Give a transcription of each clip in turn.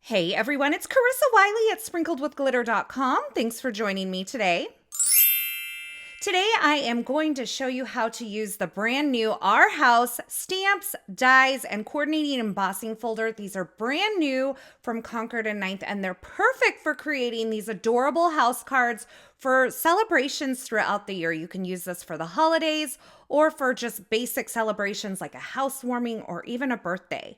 Hey everyone, it's Carissa Wiley at sprinkledwithglitter.com. Thanks for joining me today. Today I am going to show you how to use the brand new Our House stamps, dies, and coordinating embossing folder. These are brand new from Concord and 9th, and they're perfect for creating these adorable house cards for celebrations throughout the year. You can use this for the holidays or for just basic celebrations like a housewarming or even a birthday.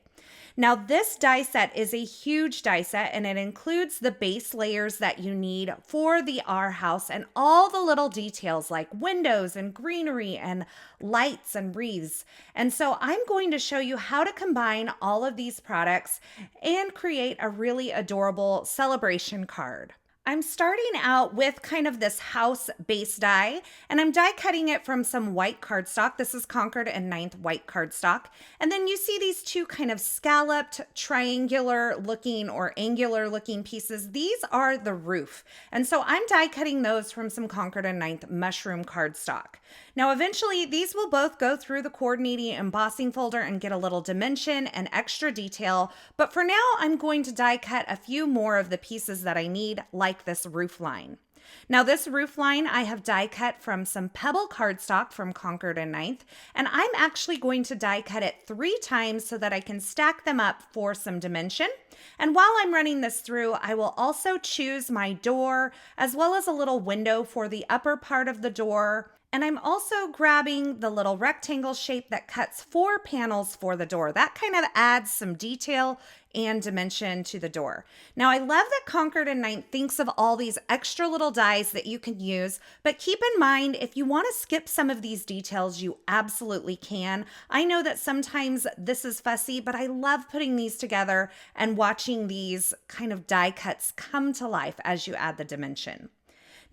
Now, this die set is a huge die set, and it includes the base layers that you need for the Our House and all the little details like windows and greenery and lights and wreaths. And so I'm going to show you how to combine all of these products and create a really adorable celebration card. I'm starting out with kind of this house base die, and I'm die cutting it from some white cardstock. This is Concord and 9th white cardstock. And then you see these two kind of scalloped, triangular looking or angular looking pieces. These are the roof. And so I'm die cutting those from some Concord and 9th mushroom cardstock. Now, eventually these will both go through the coordinating embossing folder and get a little dimension and extra detail. But for now, I'm going to die cut a few more of the pieces that I need, like this roof line. Now, this roof line I have die cut from some pebble cardstock from Concord and 9th, and I'm actually going to die cut it 3 times so that I can stack them up for some dimension. And while I'm running this through, I will also choose my door as well as a little window for the upper part of the door. And I'm also grabbing the little rectangle shape that cuts 4 panels for the door. That kind of adds some detail and dimension to the door. Now, I love that Concord and 9th thinks of all these extra little dies that you can use, but keep in mind, if you want to skip some of these details, you absolutely can. I know that sometimes this is fussy, but I love putting these together and watching these kind of die cuts come to life as you add the dimension.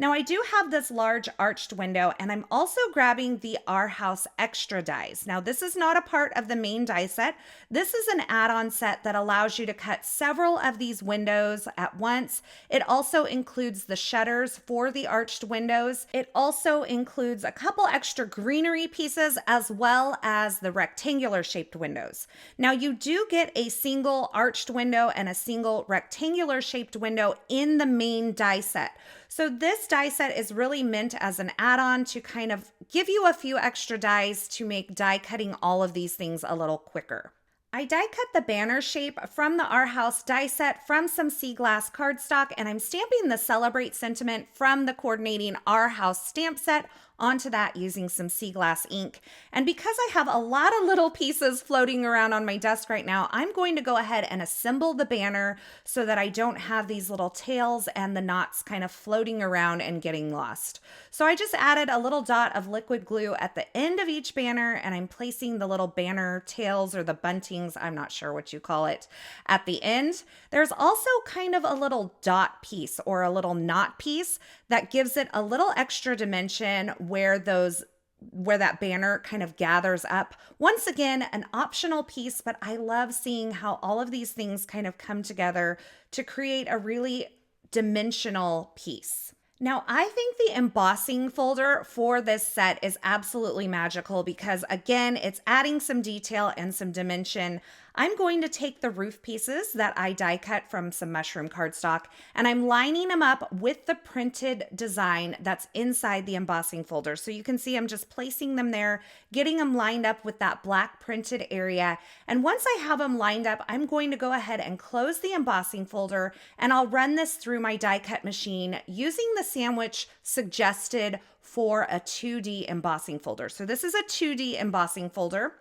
Now, I do have this large arched window, and I'm also grabbing the Our House extra dies. Now, this is not a part of the main die set. This is an add-on set that allows you to cut several of these windows at once. It also includes the shutters for the arched windows. It also includes a couple extra greenery pieces as well as the rectangular shaped windows. Now, you do get a single arched window and a single rectangular shaped window in the main die set. So this die set is really meant as an add-on to kind of give you a few extra dies to make die cutting all of these things a little quicker. I die cut the banner shape from the Our House die set from some sea glass cardstock, and I'm stamping the Celebrate sentiment from the coordinating Our House stamp set onto that using some sea glass ink. And because I have a lot of little pieces floating around on my desk right now, I'm going to go ahead and assemble the banner so that I don't have these little tails and the knots kind of floating around and getting lost. So I just added a little dot of liquid glue at the end of each banner, and I'm placing the little banner tails or the buntings, I'm not sure what you call it, at the end. There's also kind of a little dot piece or a little knot piece that gives it a little extra dimension where that banner kind of gathers up. Once again, an optional piece, but I love seeing how all of these things kind of come together to create a really dimensional piece. Now, I think the embossing folder for this set is absolutely magical because, again, it's adding some detail and some dimension. I'm going to take the roof pieces that I die cut from some mushroom cardstock, and I'm lining them up with the printed design that's inside the embossing folder. So you can see I'm just placing them there, getting them lined up with that black printed area. And once I have them lined up, I'm going to go ahead and close the embossing folder, and I'll run this through my die cut machine using the sandwich suggested for a 2D embossing folder. So this is a 2D embossing folder.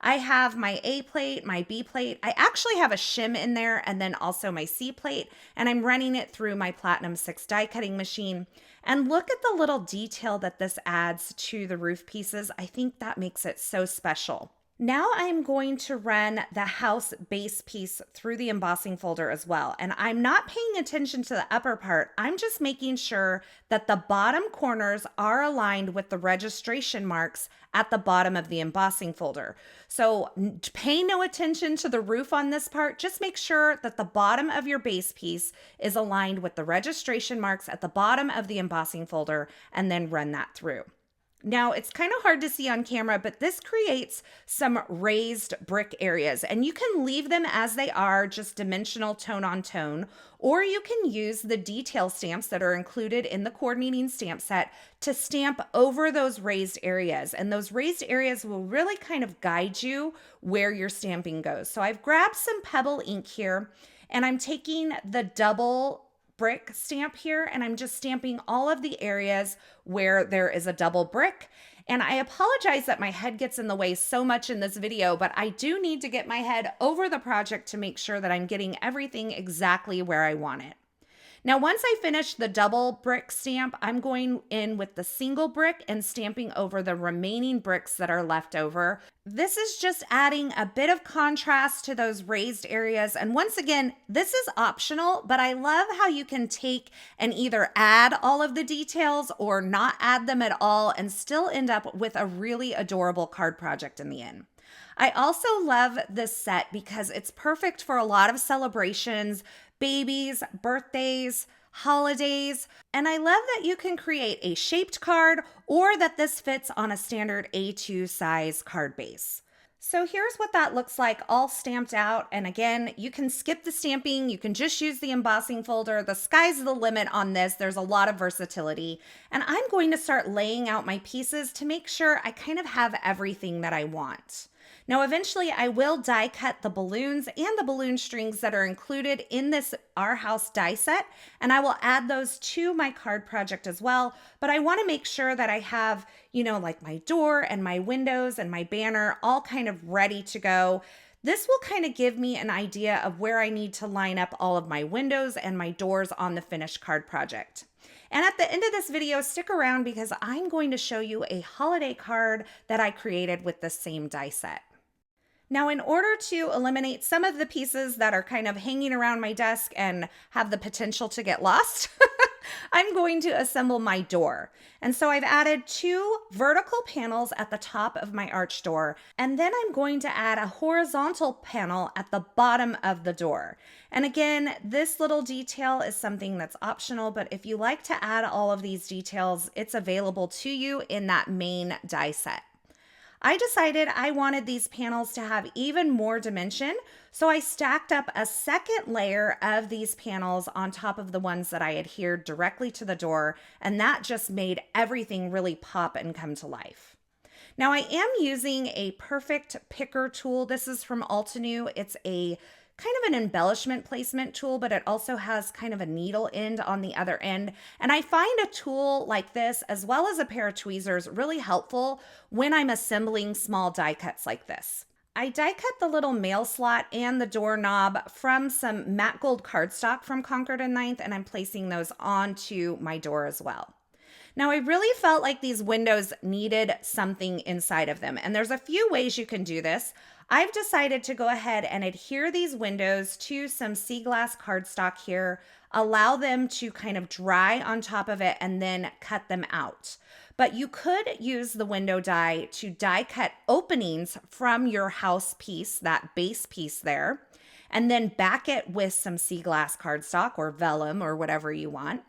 I have my A plate, my B plate. I actually have a shim in there and then also my C plate, and I'm running it through my Platinum 6 die cutting machine. And look at the little detail that this adds to the roof pieces. I think that makes it so special. Now I'm going to run the house base piece through the embossing folder as well. And I'm not paying attention to the upper part. I'm just making sure that the bottom corners are aligned with the registration marks at the bottom of the embossing folder. So pay no attention to the roof on this part. Just make sure that the bottom of your base piece is aligned with the registration marks at the bottom of the embossing folder, and then run that through. Now, it's kind of hard to see on camera, but this creates some raised brick areas, and you can leave them as they are, just dimensional tone on tone, or you can use the detail stamps that are included in the coordinating stamp set to stamp over those raised areas. And those raised areas will really kind of guide you where your stamping goes. So I've grabbed some Pebble ink here, and I'm taking the double brick stamp here, and I'm just stamping all of the areas where there is a double brick. And I apologize that my head gets in the way so much in this video, but I do need to get my head over the project to make sure that I'm getting everything exactly where I want it. Now, once I finish the double brick stamp, I'm going in with the single brick and stamping over the remaining bricks that are left over. This is just adding a bit of contrast to those raised areas. And once again, this is optional, but I love how you can take and either add all of the details or not add them at all and still end up with a really adorable card project in the end. I also love this set because it's perfect for a lot of celebrations, babies, birthdays, holidays, and I love that you can create a shaped card or that this fits on a standard A2 size card base. So here's what that looks like all stamped out. And again, you can skip the stamping. You can just use the embossing folder. The sky's the limit on this. There's a lot of versatility. And I'm going to start laying out my pieces to make sure I kind of have everything that I want. Now, eventually I will die cut the balloons and the balloon strings that are included in this Our House die set, and I will add those to my card project as well. But I want to make sure that I have, like my door and my windows and my banner all kind of ready to go. This will kind of give me an idea of where I need to line up all of my windows and my doors on the finished card project. And at the end of this video, stick around because I'm going to show you a holiday card that I created with the same die set. Now, in order to eliminate some of the pieces that are kind of hanging around my desk and have the potential to get lost, I'm going to assemble my door. And so I've added 2 vertical panels at the top of my arch door, and then I'm going to add a horizontal panel at the bottom of the door. And again, this little detail is something that's optional, but if you like to add all of these details, it's available to you in that main die set. I decided I wanted these panels to have even more dimension, so I stacked up a second layer of these panels on top of the ones that I adhered directly to the door, and that just made everything really pop and come to life. Now, I am using a perfect picker tool. This is from Altenew. It's a kind of an embellishment placement tool, but it also has kind of a needle end on the other end. And I find a tool like this, as well as a pair of tweezers, really helpful when I'm assembling small die cuts like this. I die cut the little mail slot and the doorknob from some matte gold cardstock from Concord and 9th, and I'm placing those onto my door as well. Now, I really felt like these windows needed something inside of them, and there's a few ways you can do this. I've decided to go ahead and adhere these windows to some sea glass cardstock here, allow them to kind of dry on top of it, and then cut them out. But you could use the window die to die cut openings from your house piece, that base piece there, and then back it with some sea glass cardstock or vellum or whatever you want.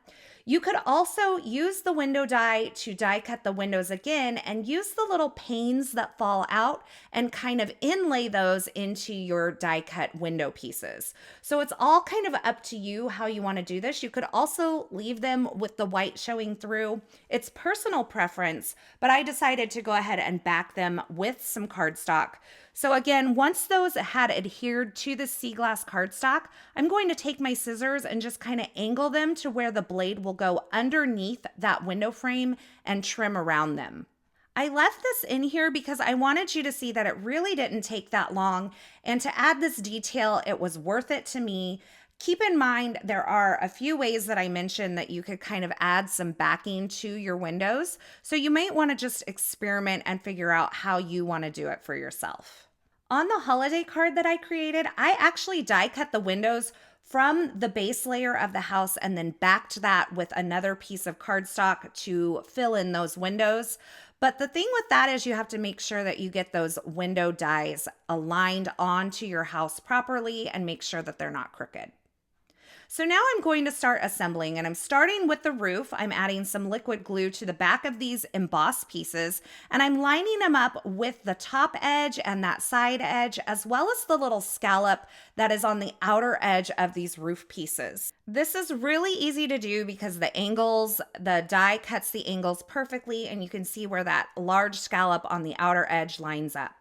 You could also use the window die to die cut the windows again and use the little panes that fall out and kind of inlay those into your die cut window pieces. So it's all kind of up to you how you want to do this. You could also leave them with the white showing through. It's personal preference, but I decided to go ahead and back them with some cardstock. So again, once those had adhered to the sea glass cardstock, I'm going to take my scissors and just kind of angle them to where the blade will go underneath that window frame and trim around them. I left this in here because I wanted you to see that it really didn't take that long, and to add this detail, it was worth it to me. Keep in mind, there are a few ways that I mentioned that you could kind of add some backing to your windows. So you might want to just experiment and figure out how you want to do it for yourself. On the holiday card that I created, I actually die cut the windows from the base layer of the house and then backed that with another piece of cardstock to fill in those windows. But the thing with that is you have to make sure that you get those window dies aligned onto your house properly and make sure that they're not crooked. So now I'm going to start assembling, and I'm starting with the roof. I'm adding some liquid glue to the back of these embossed pieces, and I'm lining them up with the top edge and that side edge, as well as the little scallop that is on the outer edge of these roof pieces. This is really easy to do because the angles, the die cuts the angles perfectly, and you can see where that large scallop on the outer edge lines up.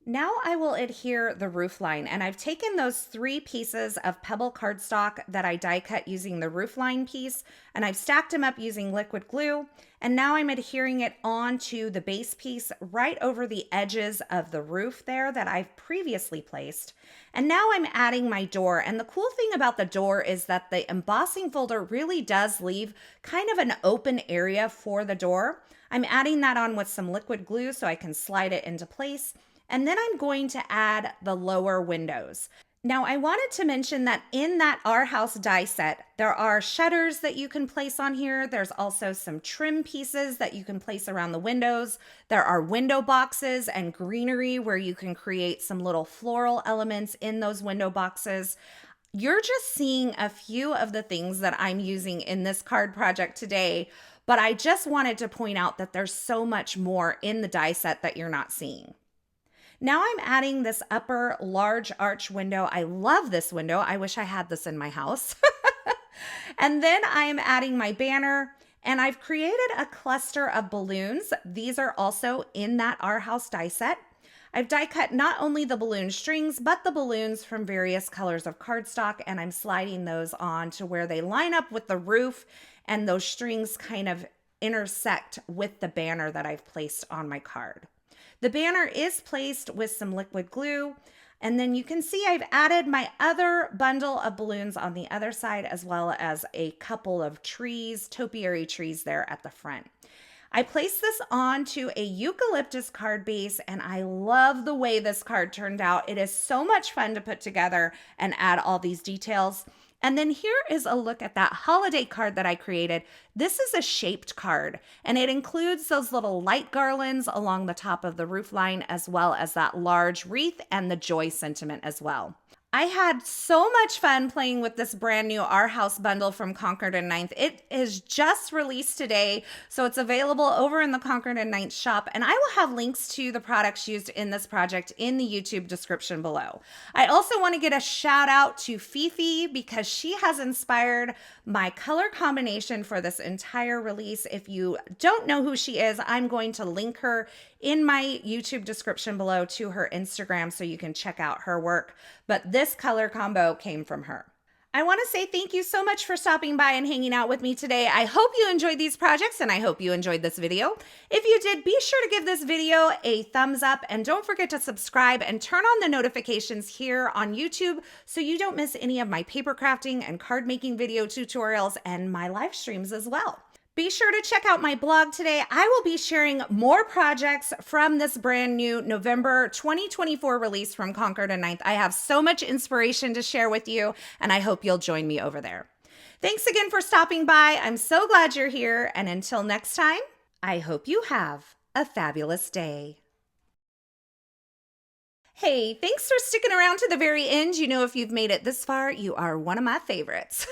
Now I will adhere the roof line, and I've taken those 3 pieces of pebble cardstock that I die cut using the roof line piece, and I've stacked them up using liquid glue, and now I'm adhering it onto the base piece right over the edges of the roof there that I've previously placed. And now I'm adding my door, and the cool thing about the door is that the embossing folder really does leave kind of an open area for the door. I'm adding that on with some liquid glue so I can slide it into place. And then I'm going to add the lower windows. Now I wanted to mention that in that Our House die set, there are shutters that you can place on here. There's also some trim pieces that you can place around the windows. There are window boxes and greenery where you can create some little floral elements in those window boxes. You're just seeing a few of the things that I'm using in this card project today, but I just wanted to point out that there's so much more in the die set that you're not seeing. Now I'm adding this upper large arch window. I love this window. I wish I had this in my house. And then I am adding my banner, and I've created a cluster of balloons. These are also in that Our House die set. I've die cut not only the balloon strings, but the balloons from various colors of cardstock, and I'm sliding those on to where they line up with the roof, and those strings kind of intersect with the banner that I've placed on my card. The banner is placed with some liquid glue, and then you can see I've added my other bundle of balloons on the other side, as well as a couple of trees, topiary trees there at the front. I placed this onto a eucalyptus card base, and I love the way this card turned out. It is so much fun to put together and add all these details. And then here is a look at that holiday card that I created. This is a shaped card, and it includes those little light garlands along the top of the roof line, as well as that large wreath and the joy sentiment as well. I had so much fun playing with this brand new Our House bundle from Concord and 9th. It is just released today, so it's available over in the Concord and 9th shop, and I will have links to the products used in this project in the YouTube description below. I also want to get a shout out to Fifi because she has inspired my color combination for this entire release. If you don't know who she is, I'm going to link her in my YouTube description below to her Instagram so you can check out her work. But this color combo came from her. I want to say thank you so much for stopping by and hanging out with me today. I hope you enjoyed these projects, and I hope you enjoyed this video. If you did, be sure to give this video a thumbs up, and don't forget to subscribe and turn on the notifications here on YouTube so you don't miss any of my paper crafting and card making video tutorials and my live streams as well. Be sure to check out my blog today. I will be sharing more projects from this brand new November 2024 release from Concord and 9th. I have so much inspiration to share with you, and I hope you'll join me over there. Thanks again for stopping by. I'm so glad you're here, and until next time, I hope you have a fabulous day. Hey, thanks for sticking around to the very end. You know, if you've made it this far, you are one of my favorites.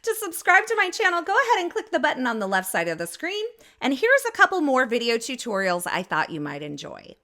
To subscribe to my channel, go ahead and click the button on the left side of the screen. And here's a couple more video tutorials I thought you might enjoy.